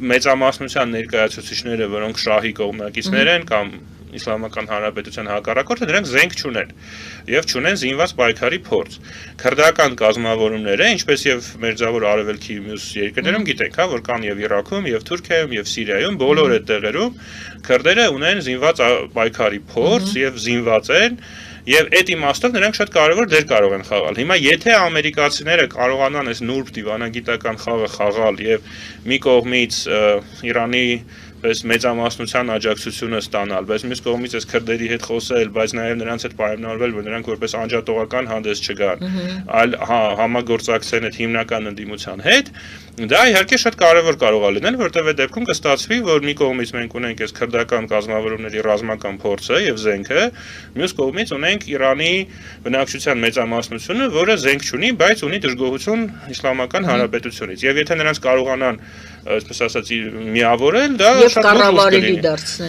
մեծամասնության ներկայացուցիչները, որոնք շահի կողմնակիցներ են կամ Իսլամական Հանրապետության հակառակորդը, նրանք զենք չունեն եւ չունեն զինված պայքարի փորձ։ Քրդական կազմավորումները, ինչպես եւ Մերձավոր Արևելքի մյուս երկրներում գիտենք, հա, որ կան եւ Իրաքում, եւ Թուրքիայում, եւ Սիրիայում, բոլոր այդ տեղերում քրդերը ունեն զինված պայքարի փորձ եւ զինված են Եվ այդ իմաստով նրանք շատ կարևոր դեր կարող են խաղալ։ Հիմա եթե ամերիկացիները կարողանան այս նուրբ դիվանագիտական խաղը խաղալ եւ մի կողմից Իրանի պես մեծամասնության աջակցությունը ստանալ, բայց մյուս կողմից այս քրդերի հետ խոսել, բայց նաև նրանց հետ պայմանավորվել, որ նրանք որպես անջատողական հանդես չգան, այլ համագործակցեն այդ հիմնական ընդդիմության հետ, դա իհարկե շատ կարևոր կարող է լինել, որտեղ այդ դեպքում կստացվի, որ մի կողմից մենք ունենք այս քրդական կազմավորումների ռազմական փորձը եւ զենքը, մյուս կողմից ունենք Իրանի բնակչության մեծամասնությունը, որը զենք չունի, բայց ունի դժգոհություն Իսլամական Հանրապետությունից։ Եվ եթե նրանց կարողանան, այսպես ասած, միավորել, դա Եվ կառավարելի դարձնել